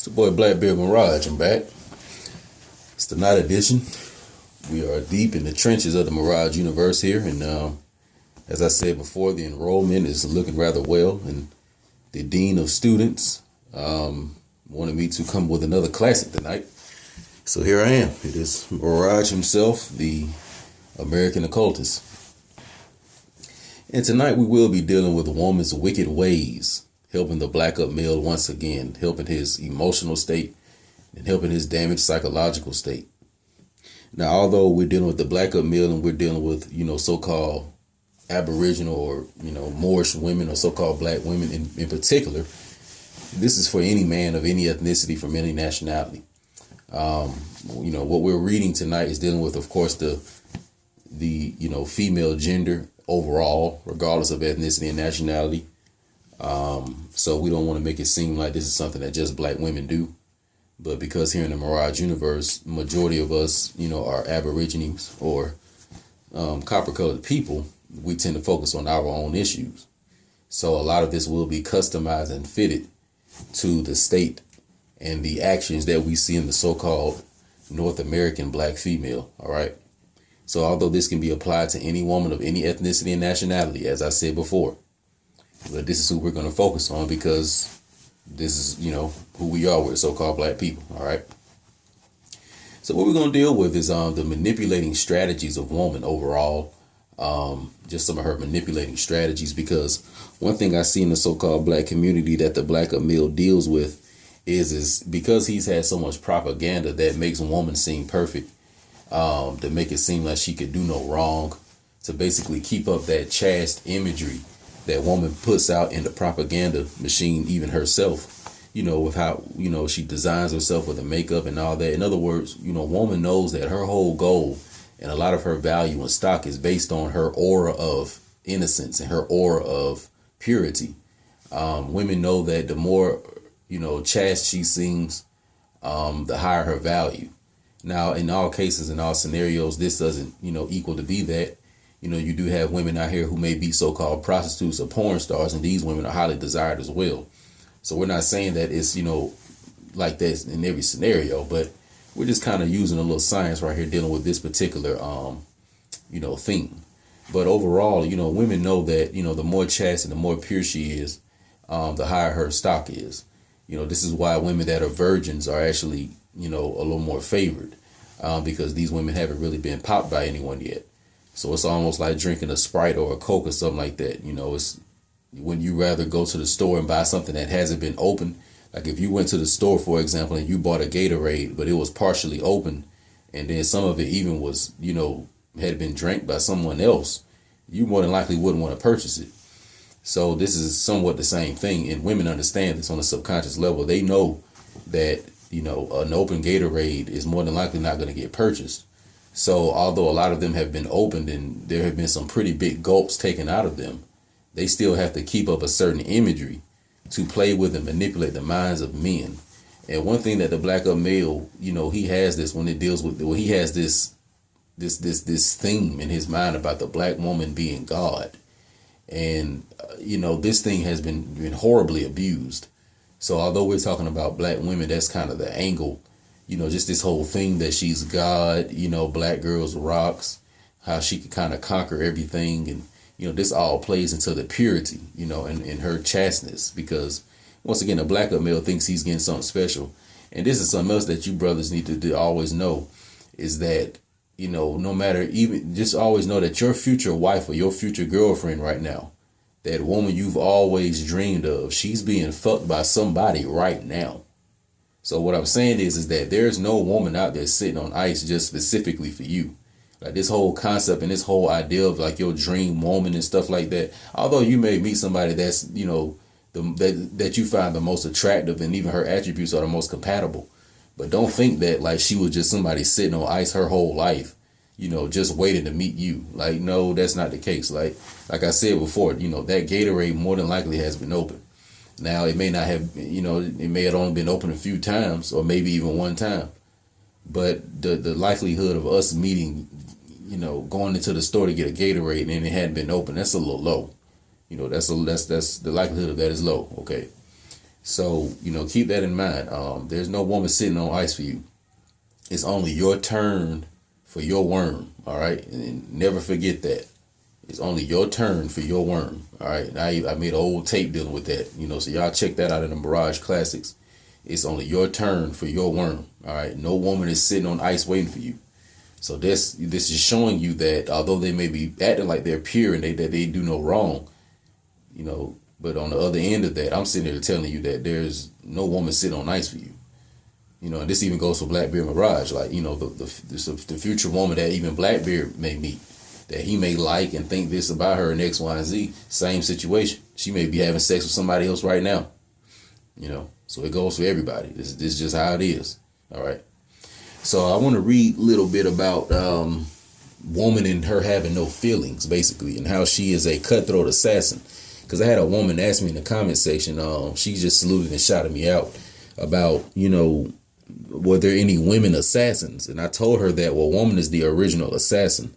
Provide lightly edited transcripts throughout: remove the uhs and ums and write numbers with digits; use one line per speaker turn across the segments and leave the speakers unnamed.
It's the boy Blackbeard Mirage. I'm back. It's the night edition. We are deep in the trenches of the Mirage universe here, and as I said before, the enrollment is looking rather well, and the dean of students wanted me to come with another classic tonight. So here I am. It is Mirage himself, the American occultist. And tonight we will be dealing with a woman's wicked ways, helping the black up male once again, helping his emotional state and helping his damaged psychological state. Now, although we're dealing with the black up male and we're dealing with, so-called Aboriginal or, Moorish women or so-called black women in particular, this is for any man of any ethnicity from any nationality. What we're reading tonight is dealing with, of course, the female gender overall, regardless of ethnicity and nationality. So we don't want to make it seem like this is something that just black women do. But because here in the Mirage universe, majority of us, are Aborigines or copper-colored people, we tend to focus on our own issues. So a lot of this will be customized and fitted to the state and the actions that we see in the so-called North American black female. All right. So although this can be applied to any woman of any ethnicity and nationality, as I said before, but this is who we're going to focus on because this is, who we are with so-called black people. All right. So what we're going to deal with is the manipulating strategies of woman overall. Just some of her manipulating strategies, because one thing I see in the so-called black community that the black male deals with is because he's had so much propaganda that makes a woman seem perfect, to make it seem like she could do no wrong, to basically keep up that chaste imagery that woman puts out in the propaganda machine, even herself, with how, she designs herself with the makeup and all that. In other words, woman knows that her whole goal and a lot of her value and stock is based on her aura of innocence and her aura of purity. Women know that the more, chaste she seems, the higher her value. Now, in all cases, in all scenarios, this doesn't, equal to be that. You do have women out here who may be so-called prostitutes or porn stars, and these women are highly desired as well. So we're not saying that it's, like that in every scenario, but we're just kind of using a little science right here dealing with this particular, thing. But overall, women know that, the more chaste and the more pure she is, the higher her stock is. This is why women that are virgins are actually, a little more favored, because these women haven't really been popped by anyone yet. So it's almost like drinking a Sprite or a Coke or something like that. It's when you rather go to the store and buy something that hasn't been opened. Like if you went to the store, for example, and you bought a Gatorade, but it was partially open, and then some of it even was, had been drank by someone else, you more than likely wouldn't want to purchase it. So this is somewhat the same thing. And women understand this on a subconscious level. They know that, an open Gatorade is more than likely not going to get purchased. So although a lot of them have been opened and there have been some pretty big gulps taken out of them, they still have to keep up a certain imagery to play with and manipulate the minds of men. And one thing that the black male, he has this when it deals with, he has this theme in his mind about the black woman being God. And, this thing has been horribly abused. So although we're talking about black women, that's kind of the angle, just this whole thing that she's God, black girls rocks, how she could kind of conquer everything. And, this all plays into the purity, and her chasteness, because once again, a black male thinks he's getting something special. And this is something else that you brothers need to always know is that, no matter, even just always know that your future wife or your future girlfriend right now, that woman you've always dreamed of, she's being fucked by somebody right now. So what I'm saying is that there's no woman out there sitting on ice just specifically for you. Like this whole concept and this whole idea of like your dream woman and stuff like that. Although you may meet somebody that's, that you find the most attractive and even her attributes are the most compatible. But don't think that like she was just somebody sitting on ice her whole life, just waiting to meet you. Like, no, that's not the case. Like I said before, that Gatorade more than likely has been open. Now, it may not have, it may have only been open a few times or maybe even one time. But the likelihood of us meeting, going into the store to get a Gatorade and it hadn't been open, that's a little low. That's the likelihood of that is low. Okay. So, keep that in mind. There's no woman sitting on ice for you. It's only your turn for your worm. All right. And never forget that. It's only your turn for your worm. All right. Now I made an old tape dealing with that. So y'all check that out in the Mirage Classics. It's only your turn for your worm. All right. No woman is sitting on ice waiting for you. So this is showing you that although they may be acting like they're pure and that they do no wrong, but on the other end of that, I'm sitting there telling you that there's no woman sitting on ice for you. And this even goes for Blackbeard Mirage. Like, the future woman that even Blackbeard may meet, that he may like and think this about her and X, Y, and Z, same situation. She may be having sex with somebody else right now. So it goes for everybody. This is just how it is. All right. So I want to read a little bit about woman and her having no feelings, basically, and how she is a cutthroat assassin. Because I had a woman ask me in the comment section, she just saluted and shouted me out about, were there any women assassins? And I told her that, well, woman is the original assassin.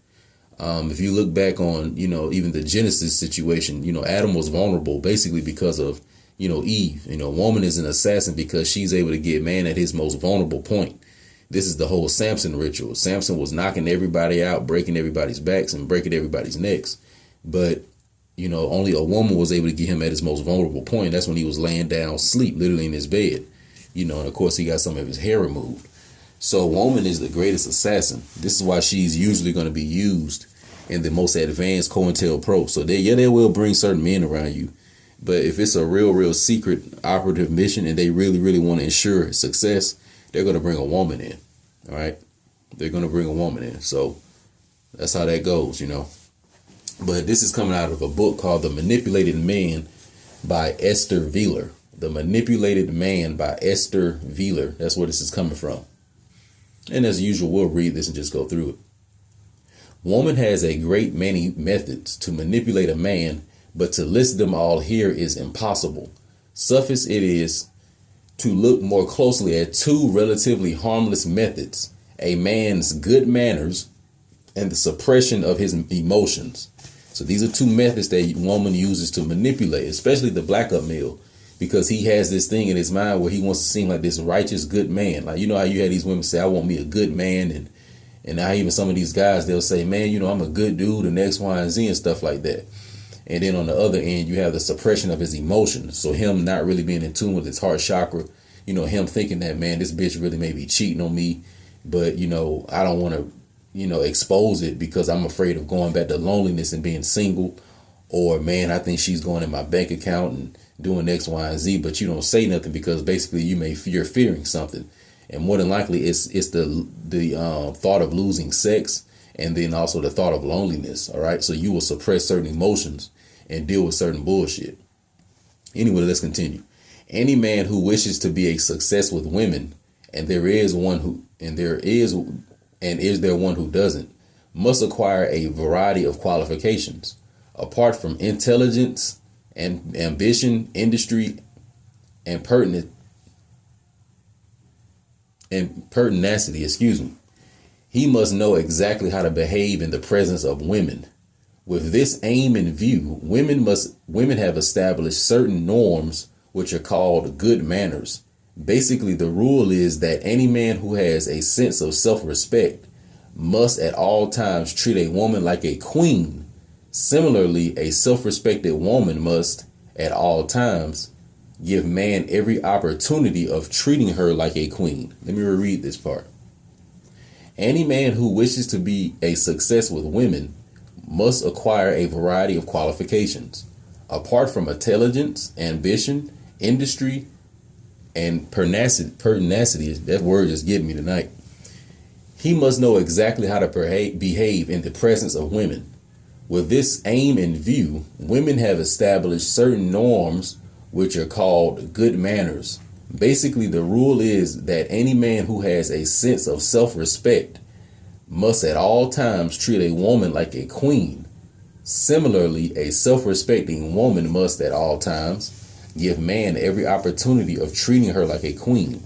If you look back on, even the Genesis situation, Adam was vulnerable basically because of, Eve. Woman is an assassin because she's able to get man at his most vulnerable point. This is the whole Samson ritual. Samson was knocking everybody out, breaking everybody's backs and breaking everybody's necks. But, only a woman was able to get him at his most vulnerable point. That's when he was laying down, asleep, literally in his bed. And of course he got some of his hair removed. So woman is the greatest assassin. This is why she's usually going to be used in the most advanced COINTELPRO. So they will bring certain men around you. But if it's a real secret operative mission and they really, really want to ensure success, they're going to bring a woman in. All right. They're going to bring a woman in. So that's how that goes, But this is coming out of a book called The Manipulated Man by Esther Wheeler. The Manipulated Man by Esther Wheeler. That's where this is coming from. And as usual, we'll read this and just go through it. Woman has a great many methods to manipulate a man, but to list them all here is impossible. Suffice it is to look more closely at two relatively harmless methods: a man's good manners and the suppression of his emotions. So these are two methods that a woman uses to manipulate, especially the black up male, because he has this thing in his mind where he wants to seem like this righteous good man. Like, how you had these women say, I want me a good man. And now even some of these guys, they'll say, man, I'm a good dude and X, Y, and Z and stuff like that. And then on the other end, you have the suppression of his emotions. So him not really being in tune with his heart chakra, him thinking that, man, this bitch really may be cheating on me. But, I don't want to, expose it because I'm afraid of going back to loneliness and being single. Or, man, I think she's going in my bank account and doing X, Y, and Z. But you don't say nothing because basically you're fearing something. And more than likely, it's the thought of losing sex and then also the thought of loneliness. All right. So you will suppress certain emotions and deal with certain bullshit. Anyway, let's continue. Any man who wishes to be a success with women, and is there one who doesn't, must acquire a variety of qualifications. Apart from intelligence and ambition, industry, and pertinacity, he must know exactly how to behave in the presence of women. With this aim in view, women have established certain norms which are called good manners. Basically, the rule is that any man who has a sense of self-respect must at all times treat a woman like a queen. Similarly, a self-respected woman must at all times give man every opportunity of treating her like a queen. Let me reread this part. Any man who wishes to be a success with women must acquire a variety of qualifications. Apart from intelligence, ambition, industry, and pertinacity, that word just getting me tonight. He must know exactly how to behave in the presence of women. With this aim in view, women have established certain norms which are called good manners. Basically, the rule is that any man who has a sense of self-respect must at all times treat a woman like a queen. Similarly, a self-respecting woman must at all times give man every opportunity of treating her like a queen.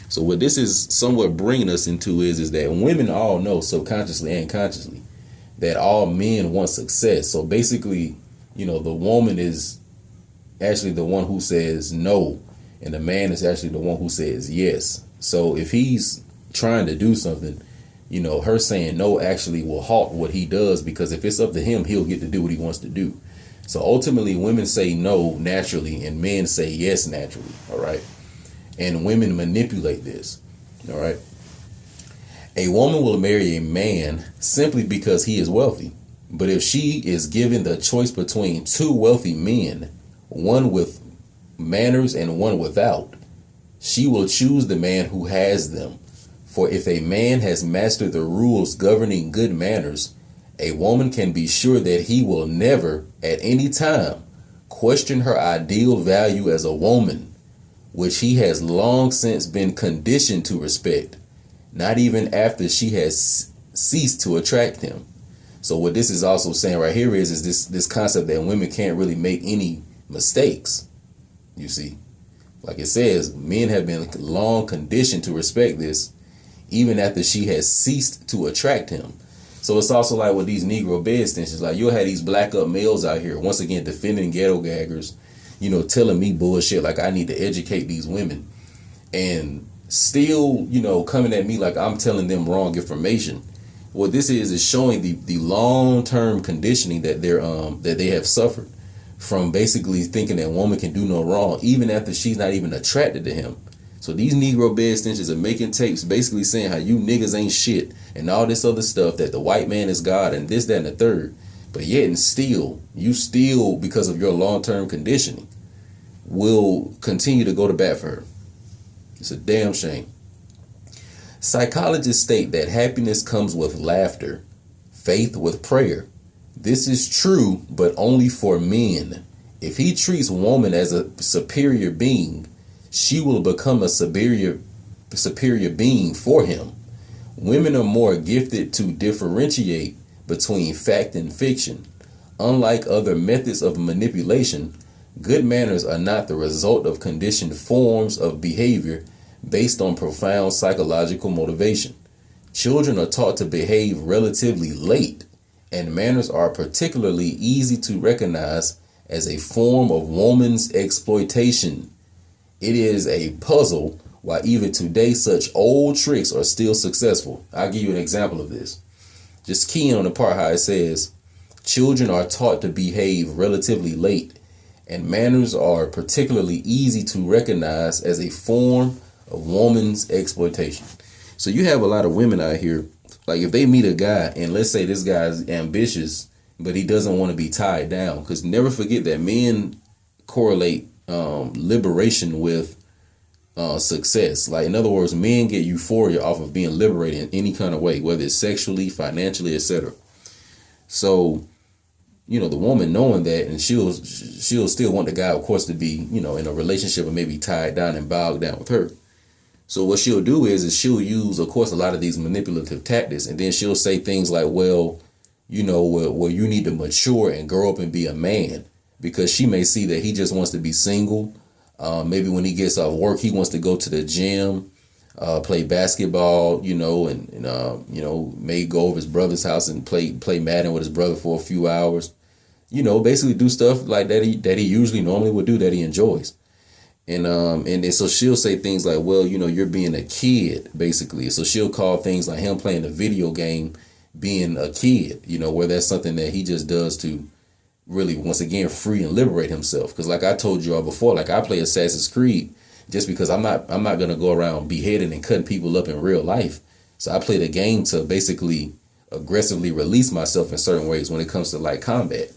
So what this is somewhat bringing us into is that women all know subconsciously and consciously that all men want success. So basically, the woman is actually the one who says no and the man is actually the one who says yes. So if he's trying to do something, you know, her saying no actually will halt what he does, because if it's up to him, he'll get to do what he wants to do. So ultimately, women say no naturally and men say yes naturally. All right. And women manipulate this. All right. A woman will marry a man simply because he is wealthy. But if she is given the choice between two wealthy men, one with manners and one without, she will choose the man who has them. For if a man has mastered the rules governing good manners, a woman can be sure that he will never, at any time, question her ideal value as a woman, which he has long since been conditioned to respect, not even after she has ceased to attract him. So what this is also saying right here is this concept that women can't really make any mistakes. You see, like it says, men have been long conditioned to respect this, even after she has ceased to attract him. So it's also like with these Negro bed extensions, like you'll have these black up males out here, once again, defending ghetto gaggers, you know, telling me bullshit like I need to educate these women, and still, you know, coming at me like I'm telling them wrong information. What this is showing the long-term conditioning that they have suffered from basically thinking that woman can do no wrong, even after she's not even attracted to him. So these Negro bed extensions are making tapes basically saying how you niggas ain't shit and all this other stuff, that the white man is God and this, that, and the third. But yet and still, you still, because of your long-term conditioning, will continue to go to bat for her. It's a damn shame. Psychologists state that happiness comes with laughter, faith with prayer. This is true, but only for men. If he treats woman as a superior being, she will become a superior being for him. Women are more gifted to differentiate between fact and fiction. Unlike other methods of manipulation, good manners are not the result of conditioned forms of behavior based on profound psychological motivation. Children are taught to behave relatively late, and manners are particularly easy to recognize as a form of woman's exploitation. It is a puzzle why even today such old tricks are still successful. I'll give you an example of this. Just key in on the part how it says, children are taught to behave relatively late, and manners are particularly easy to recognize as a form of woman's exploitation. So you have a lot of women out here, like if they meet a guy and let's say this guy's ambitious, but he doesn't want to be tied down, because never forget that men correlate liberation with success. Like, in other words, men get euphoria off of being liberated in any kind of way, whether it's sexually, financially, etc. So, you know, the woman knowing that, and she'll still want the guy, of course, to be, you know, in a relationship and maybe tied down and bogged down with her. So what she'll do is she'll use, of course, a lot of these manipulative tactics, and then she'll say things like, well, you know, well, you need to mature and grow up and be a man, because she may see that he just wants to be single. Maybe when he gets off work, he wants to go to the gym, play basketball, you know, and you know, may go over his brother's house and play Madden with his brother for a few hours, you know, basically do stuff like that he usually normally would do, that he enjoys. And so she'll say things like, well, you know, you're being a kid, basically. So she'll call things like him playing a video game being a kid, you know, where that's something that he just does to really, once again, free and liberate himself. Because like I told you all before, like I play Assassin's Creed just because I'm not going to go around beheading and cutting people up in real life. So I play the game to basically aggressively release myself in certain ways when it comes to like combat.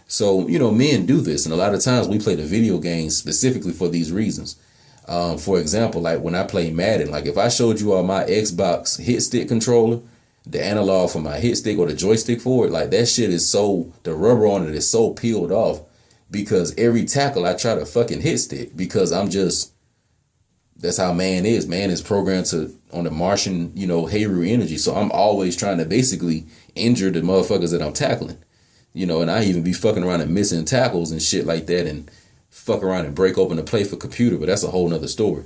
So, you know, men do this. And a lot of times we play the video games specifically for these reasons. For example, like when I play Madden, like if I showed you all my Xbox hit stick controller, the analog for my hit stick or the joystick for it, like that shit is so, the rubber on it is so peeled off, because every tackle I try to fucking hit stick, because I'm just, that's how man is. Man is programmed to, on the Martian, you know, Hayroo energy. So I'm always trying to basically injure the motherfuckers that I'm tackling. You know, and I even be fucking around and missing tackles and shit like that, and fuck around and break open the play for computer, but that's a whole nother story.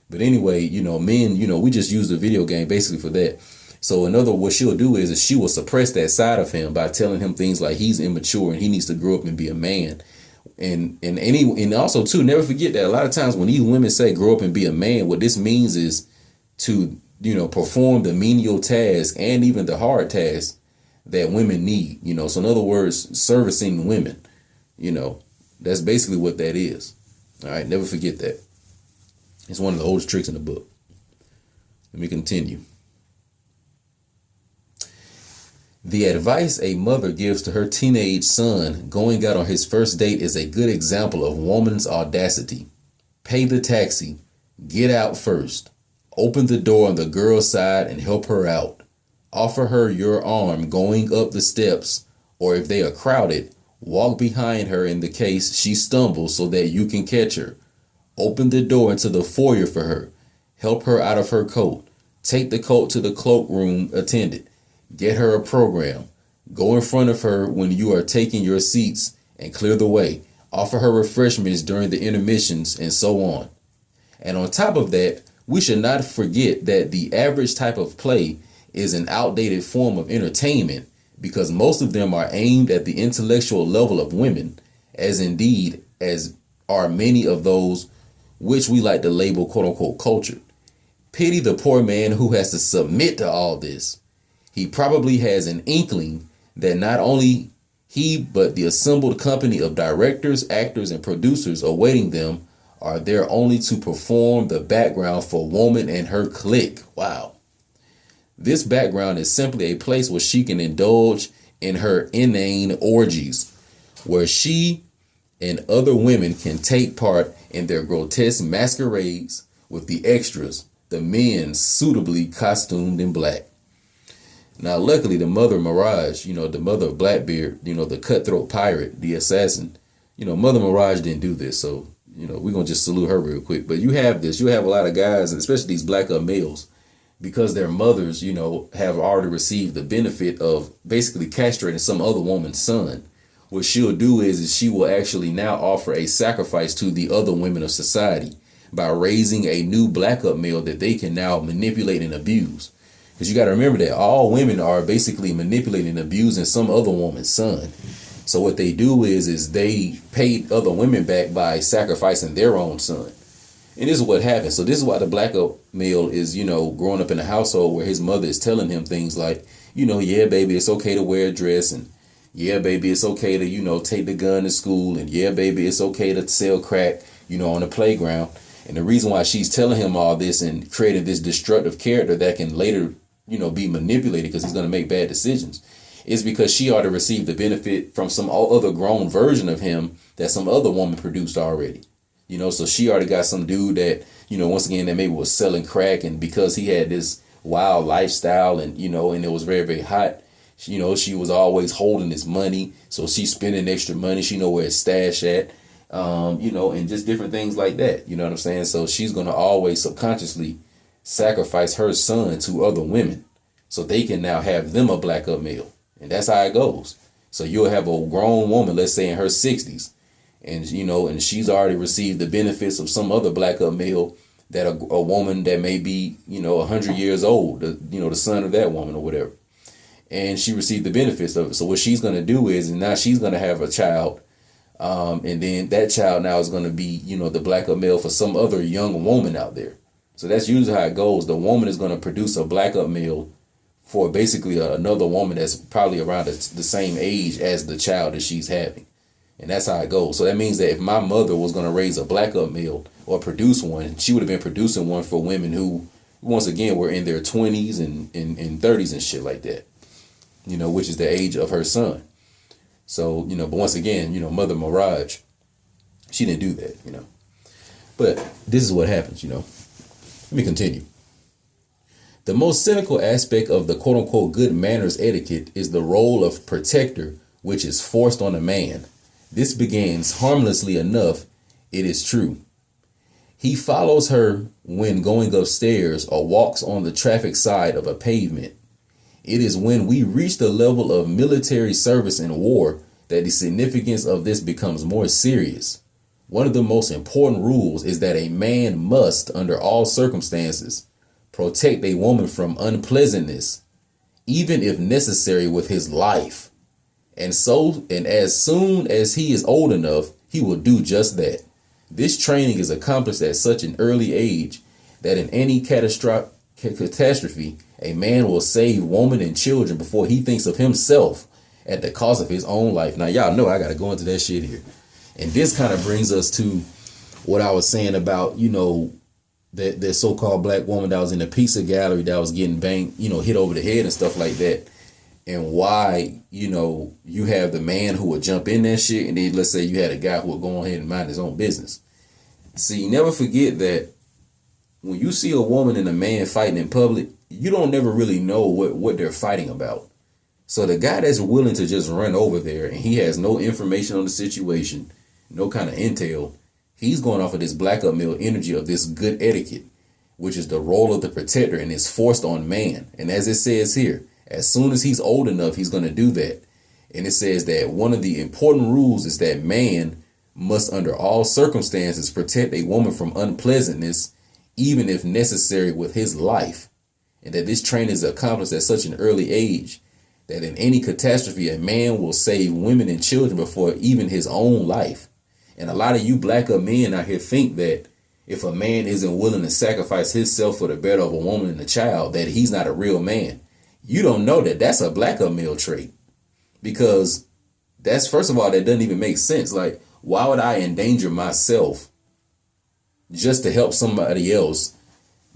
But anyway, you know, men, you know, we just use the video game basically for that. So another, what she'll do is she will suppress that side of him by telling him things like he's immature and he needs to grow up and be a man. and also too, never forget that a lot of times when these women say grow up and be a man, what this means is to, perform the menial tasks and even the hard tasks that women need, So in other words, servicing women, that's basically what that is. All right. Never forget that. It's one of the oldest tricks in the book. Let me continue. The advice a mother gives to her teenage son going out on his first date is a good example of woman's audacity. Pay the taxi, get out first, open the door on the girl's side and help her out. Offer her your arm going up the steps, or if they are crowded, walk behind her in the case she stumbles so that you can catch her. Open the door into the foyer for her. Help her out of her coat. Take the coat to the cloakroom attendant. Get her a program. Go in front of her when you are taking your seats and clear the way. Offer her refreshments during the intermissions and so on. And on top of that, we should not forget that the average type of play is an outdated form of entertainment because most of them are aimed at the intellectual level of women, as indeed as are many of those which we like to label quote unquote culture. Pity the poor man who has to submit to all this. He probably has an inkling that not only he, but the assembled company of directors, actors, and producers awaiting them are there only to perform the background for woman and her clique. Wow. This background is simply a place where she can indulge in her inane orgies, where she and other women can take part in their grotesque masquerades with the extras, the men suitably costumed in black. Now, luckily, the mother Mirage, the mother of Blackbeard, the cutthroat pirate, the assassin, Mother Mirage didn't do this. So, we're going to just salute her real quick. But you have this. You have a lot of guys, especially these black males, because their mothers, have already received the benefit of basically castrating some other woman's son. What she'll do is she will actually now offer a sacrifice to the other women of society by raising a new black male that they can now manipulate and abuse. Because you got to remember that all women are basically manipulating and abusing some other woman's son. So what they do is they pay other women back by sacrificing their own son. And this is what happens. So this is why the black male is, growing up in a household where his mother is telling him things like, yeah, baby, it's okay to wear a dress. And yeah, baby, it's okay to, take the gun to school. And yeah, baby, it's okay to sell crack, on the playground. And the reason why she's telling him all this and creating this destructive character that can later be manipulated because he's going to make bad decisions is because she ought to receive the benefit from some other grown version of him that some other woman produced already. So she already got some dude that, once again, that maybe was selling crack. And because he had this wild lifestyle and, and it was very, very hot, she was always holding his money. So she's spending extra money. She know where it's stashed at, and just different things like that. You know what I'm saying? So she's going to always subconsciously sacrifice her son to other women so they can now have them a black male. And that's how it goes. So you'll have a grown woman, let's say in her 60s, and and she's already received the benefits of some other black male that a woman that may be 100 years old, the son of that woman or whatever, and she received the benefits of it. So what she's going to do is now she's going to have a child, and then that child now is going to be the black male for some other young woman out there. So that's usually how it goes. The woman is going to produce a black male for basically another woman that's probably around the same age as the child that she's having. And that's how it goes. So that means that if my mother was going to raise a black male or produce one, she would have been producing one for women who, once again, were in their 20s and 30s and shit like that, which is the age of her son. So, but once again, Mother Mirage, she didn't do that, But this is what happens, Let me continue. The most cynical aspect of the quote unquote good manners etiquette is the role of protector, which is forced on a man. This begins harmlessly enough, it is true. He follows her when going upstairs or walks on the traffic side of a pavement. It is when we reach the level of military service in war that the significance of this becomes more serious. One of the most important rules is that a man must, under all circumstances, protect a woman from unpleasantness, even if necessary with his life. And as soon as he is old enough, he will do just that. This training is accomplished at such an early age that in any catastrophe, a man will save women and children before he thinks of himself at the cost of his own life. Now, y'all know I got to go into that shit here. And this kind of brings us to what I was saying about, that so-called black woman that was in the pizza gallery that was getting banged, hit over the head and stuff like that. And why, you have the man who would jump in that shit. And then let's say you had a guy who would go ahead and mind his own business. See, never forget that when you see a woman and a man fighting in public, you don't never really know what they're fighting about. So the guy that's willing to just run over there and he has no information on the situation, no kind of intel, he's going off of this black male energy of this good etiquette, which is the role of the protector and is forced on man. And as it says here, as soon as he's old enough, he's going to do that. And it says that one of the important rules is that man must under all circumstances protect a woman from unpleasantness, even if necessary with his life. And that this training is accomplished at such an early age that in any catastrophe, a man will save women and children before even his own life. And a lot of you blacker men out here think that if a man isn't willing to sacrifice himself for the better of a woman and a child, that he's not a real man. You don't know that that's a blacker male trait. Because that's, first of all, that doesn't even make sense. Like, why would I endanger myself just to help somebody else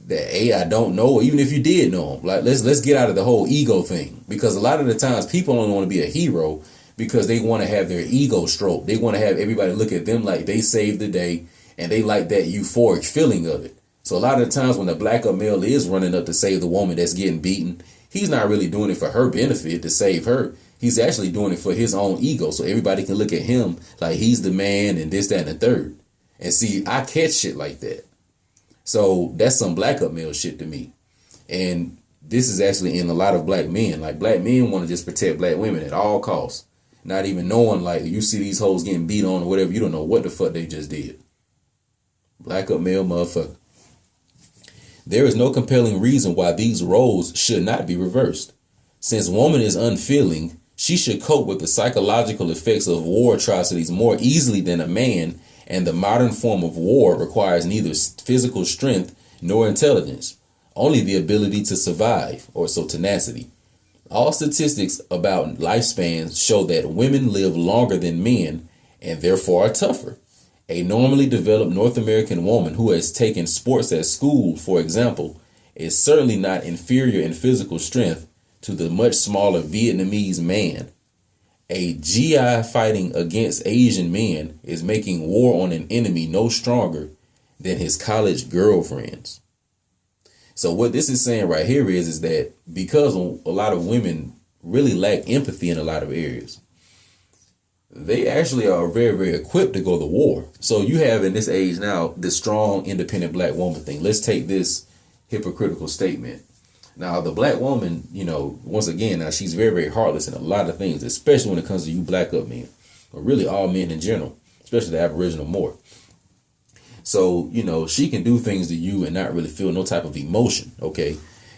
that I don't know, or even if you did know him? Like, let's get out of the whole ego thing, because a lot of the times people only want to be a hero because they want to have their ego stroked. They want to have everybody look at them like they saved the day, and they like that euphoric feeling of it. So a lot of the times when the blacker male is running up to save the woman that's getting beaten, he's not really doing it for her benefit to save her. He's actually doing it for his own ego, so everybody can look at him like he's the man and this, that, and the third. And see, I catch shit like that. So that's some black male shit to me. And this is actually in a lot of black men. Like, black men want to just protect black women at all costs. Not even knowing, like, you see these hoes getting beat on or whatever, you don't know what the fuck they just did. Black male motherfucker. There is no compelling reason why these roles should not be reversed. Since woman is unfeeling, she should cope with the psychological effects of war atrocities more easily than a man, and the modern form of war requires neither physical strength nor intelligence, only the ability to survive, or so tenacity. All statistics about lifespans show that women live longer than men and therefore are tougher. A normally developed North American woman who has taken sports at school, for example, is certainly not inferior in physical strength to the much smaller Vietnamese man. A GI fighting against Asian men is making war on an enemy no stronger than his college girlfriends. So what this is saying right here is that because a lot of women really lack empathy in a lot of areas, they actually are very, very equipped to go to war. So you have in this age now, the strong, independent black woman thing. Let's take this hypocritical statement. Now, the black woman, once again, now she's very, very heartless in a lot of things, especially when it comes to you black up men, or really all men in general, especially the Aboriginal more. So, she can do things to you and not really feel no type of emotion, okay?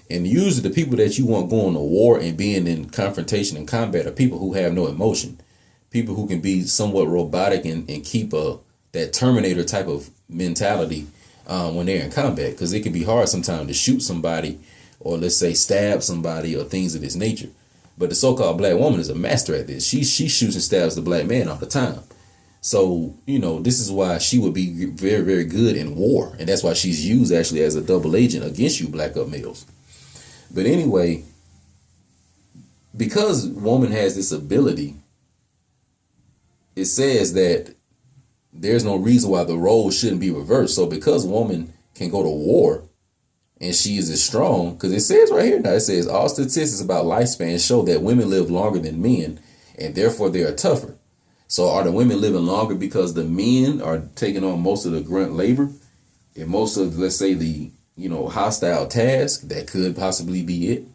And usually the people that you want going to war and being in confrontation and combat are people who have no emotion. People who can be somewhat robotic and keep that Terminator type of mentality when they're in combat. Because it can be hard sometimes to shoot somebody or, let's say, stab somebody or things of this nature. But the so-called black woman is a master at this. She shoots and stabs the black man all the time. So, this is why she would be very, very good in war. And that's why she's used actually as a double agent against you black up males. But anyway, because woman has this ability, it says that there's no reason why the roles shouldn't be reversed. So because woman can go to war and she is as strong, because it says right here now, it says all statistics about lifespan show that women live longer than men and therefore they are tougher. So are the women living longer because the men are taking on most of the grunt labor and most of, let's say, the, hostile task? That could possibly be it.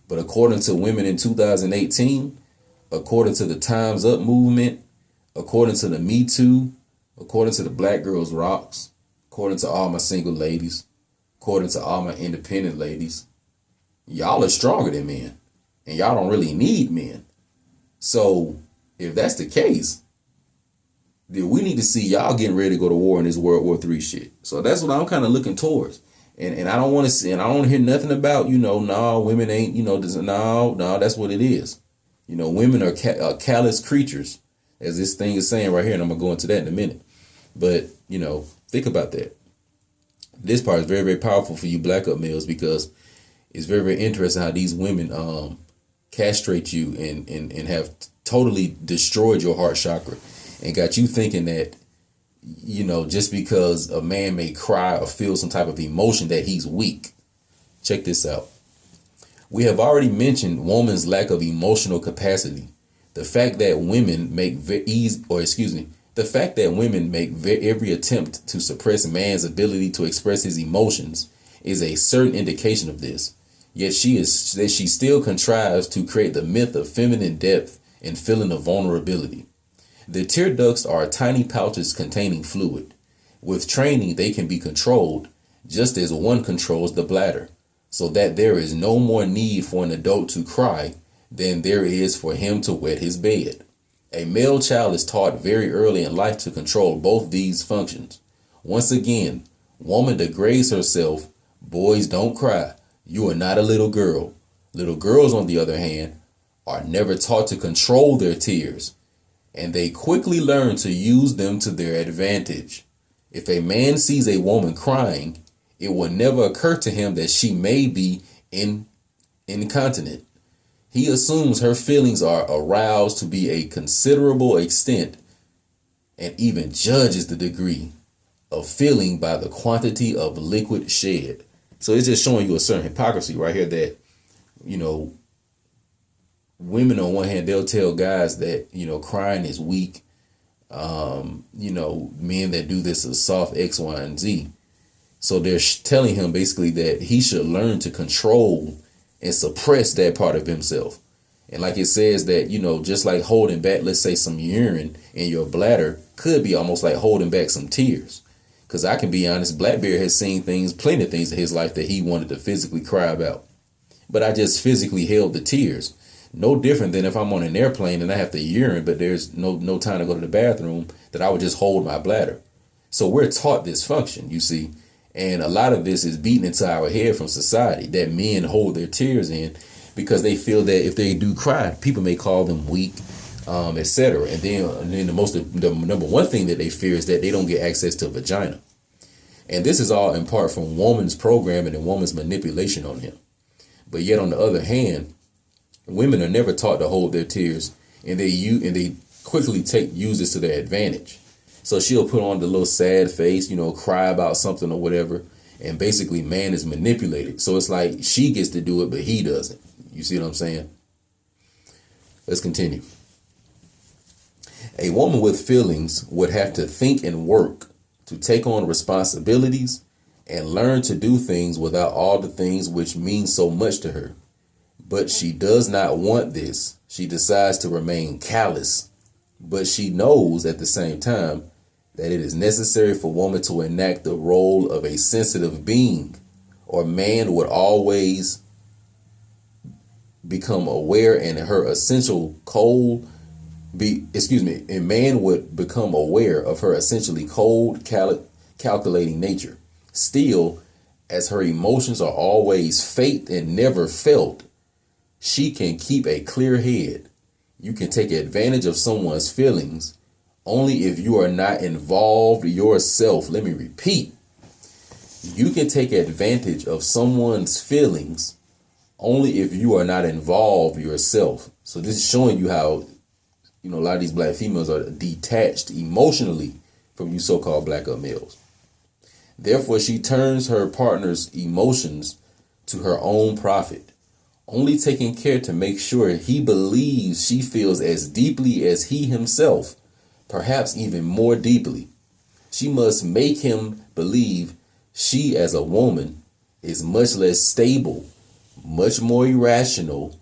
But according to women in 2018, according to the Time's Up movement, according to the Me Too, according to the Black Girls Rocks, according to all my single ladies, according to all my independent ladies, y'all are stronger than men and y'all don't really need men. So if that's the case, We need to see y'all getting ready to go to war in this World War III shit. So that's what I'm kind of looking towards. And I don't want to see, and I don't hear nothing about, no, women ain't, no, that's what it is. Women are callous creatures, as this thing is saying right here, and I'm going to go into that in a minute. But, think about that. This part is very, very powerful for you black up males, because it's very, very interesting how these women castrate you and have totally destroyed your heart chakra and got you thinking that, just because a man may cry or feel some type of emotion, that he's weak. Check this out. We have already mentioned woman's lack of emotional capacity. The fact that women make every attempt to suppress man's ability to express his emotions is a certain indication of this. Yet she still contrives to create the myth of feminine depth and feeling of vulnerability. The tear ducts are tiny pouches containing fluid. With training, they can be controlled, just as one controls the bladder, so that there is no more need for an adult to cry than there is for him to wet his bed. A male child is taught very early in life to control both these functions. Once again, woman degrades herself. Boys, don't cry. You are not a little girl. Little girls, on the other hand, are never taught to control their tears, and they quickly learn to use them to their advantage. If a man sees a woman crying, it will never occur to him that she may be incontinent. He assumes her feelings are aroused to be a considerable extent, and even judges the degree of feeling by the quantity of liquid shed. So it's just showing you a certain hypocrisy right here that, women on one hand, they'll tell guys that, crying is weak. Men that do this is soft X, Y, and Z. So they're telling him basically that he should learn to control and suppress that part of himself. And like it says that, just like holding back, let's say, some urine in your bladder could be almost like holding back some tears. Because I can be honest, Blackbeard has seen plenty of things in his life that he wanted to physically cry about. But I just physically held the tears. No different than if I'm on an airplane and I have to urine, but there's no time to go to the bathroom, that I would just hold my bladder. So we're taught this function, you see. And a lot of this is beaten into our head from society, that men hold their tears in because they feel that if they do cry, people may call them weak, etc. And then the number one thing that they fear is that they don't get access to vagina. And this is all in part from woman's programming and woman's manipulation on him. But yet on the other hand, women are never taught to hold their tears, and they quickly use this to their advantage. So she'll put on the little sad face, cry about something or whatever, and basically man is manipulated. So it's like she gets to do it, but he doesn't. You see what I'm saying? Let's continue. A woman with feelings would have to think and work to take on responsibilities and learn to do things without all the things which mean so much to her. But she does not want this. She decides to remain callous, but she knows at the same time that it is necessary for woman to enact the role of a sensitive being, or man would always become aware and her essential cold and man would become aware of her essentially cold, calculating nature. Still, as her emotions are always faked and never felt, she can keep a clear head. You can take advantage of someone's feelings only if you are not involved yourself. Let me repeat. You can take advantage of someone's feelings only if you are not involved yourself. So this is showing you how, a lot of these black females are detached emotionally from you so-called black up males. Therefore, she turns her partner's emotions to her own profit, only taking care to make sure he believes she feels as deeply as he himself, perhaps even more deeply. She must make him believe she, as a woman, is much less stable, much more irrational,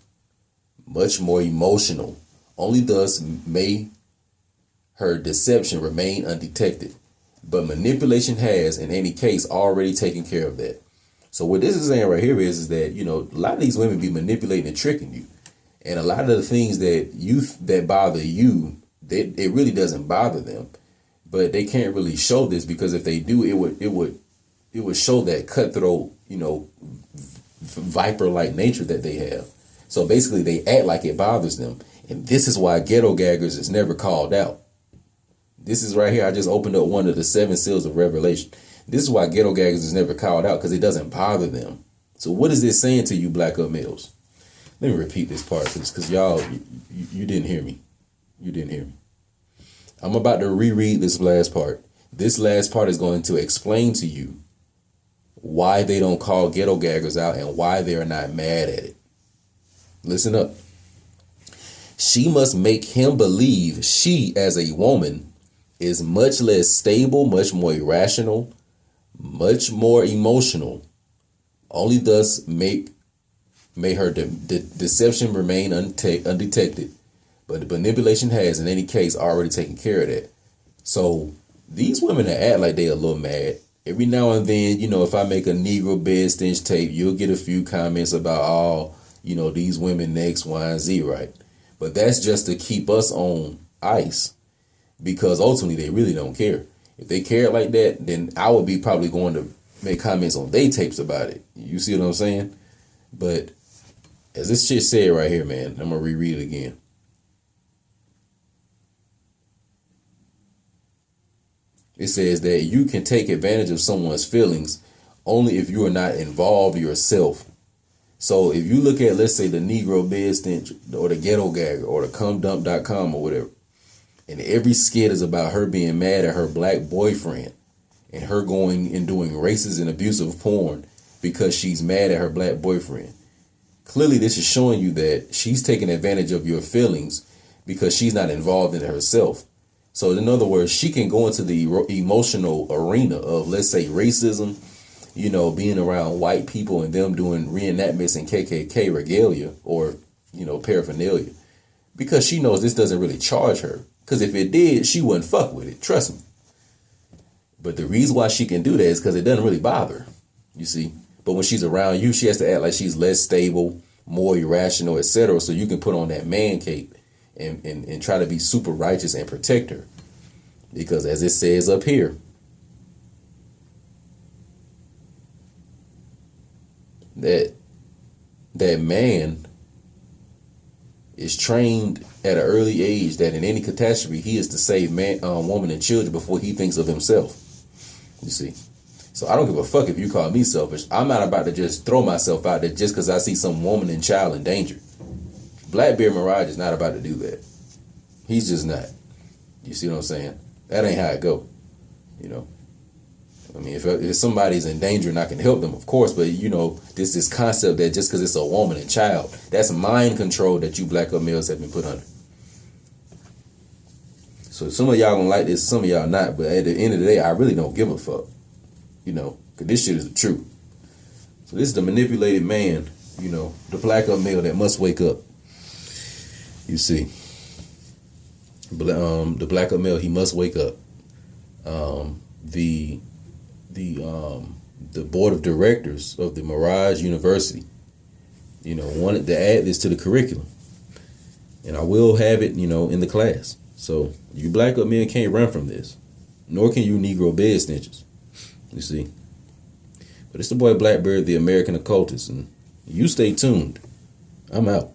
much more emotional. Only thus may her deception remain undetected. But manipulation has, in any case, already taken care of that. So what this is saying right here is that, a lot of these women be manipulating and tricking you. And a lot of the things that bother you, it really doesn't bother them. but they can't really show this because if they do, it would show that cutthroat, viper-like nature that they have. So basically, they act like it bothers them, and this is why ghetto gaggers is never called out. This is right here. I just opened up one of the 7 seals of Revelation. This is why ghetto gaggers is never called out, because it doesn't bother them. So what is this saying to you, black up males? Let me repeat this part, because y'all, you didn't hear me. You didn't hear me. I'm about to reread this last part. This last part is going to explain to you why they don't call ghetto gaggers out and why they're not mad at it. Listen up. She must make him believe she, as a woman, is much less stable, much more irrational, much more emotional. Only thus may her deception remain undetected. But the manipulation has, in any case, already taken care of that. So these women that act like they a little mad, every now and then, if I make a Negro bed stench tape, you'll get a few comments about, these women X, Y, and Z, right? But that's just to keep us on ice, because ultimately they really don't care. If they cared like that, then I would be probably going to make comments on their tapes about it. You see what I'm saying? But as this shit said right here, man, I'm going to reread it again. It says that you can take advantage of someone's feelings only if you are not involved yourself. So if you look at, let's say, the Negro bed stench or the ghetto gagger or the cumdump.com or whatever, and every skit is about her being mad at her black boyfriend and her going and doing racist and abusive porn because she's mad at her black boyfriend. Clearly, this is showing you that she's taking advantage of your feelings because she's not involved in it herself. So in other words, she can go into the emotional arena of, let's say, racism, being around white people and them doing reenactments and KKK regalia or, paraphernalia, because she knows this doesn't really charge her. Because if it did, she wouldn't fuck with it. Trust me. But the reason why she can do that is because it doesn't really bother her, you see. But when she's around you, she has to act like she's less stable, more irrational, etc. So you can put on that man cape and try to be super righteous and protect her. Because as it says up here, that man is trained at an early age that in any catastrophe, he is to save man, woman, and children before he thinks of himself. You see? So I don't give a fuck if you call me selfish. I'm not about to just throw myself out there just because I see some woman and child in danger. Blackbeard Mirage is not about to do that. He's just not. You see what I'm saying? That ain't how it go. I mean, if somebody's in danger and I can help them, of course, but this concept that just because it's a woman and child, that's mind control that you black males have been put under. So some of y'all gonna like this, some of y'all not, but at the end of the day, I really don't give a fuck. Because this shit is the truth. So this is the manipulated man, the black male that must wake up. You see, the black male, he must wake up. The board of directors of the Mirage University, wanted to add this to the curriculum, and I will have it, in the class. So you black up men can't run from this, nor can you Negro bed stenches. You see, but it's the boy Blackbeard, the American occultist, and you stay tuned. I'm out.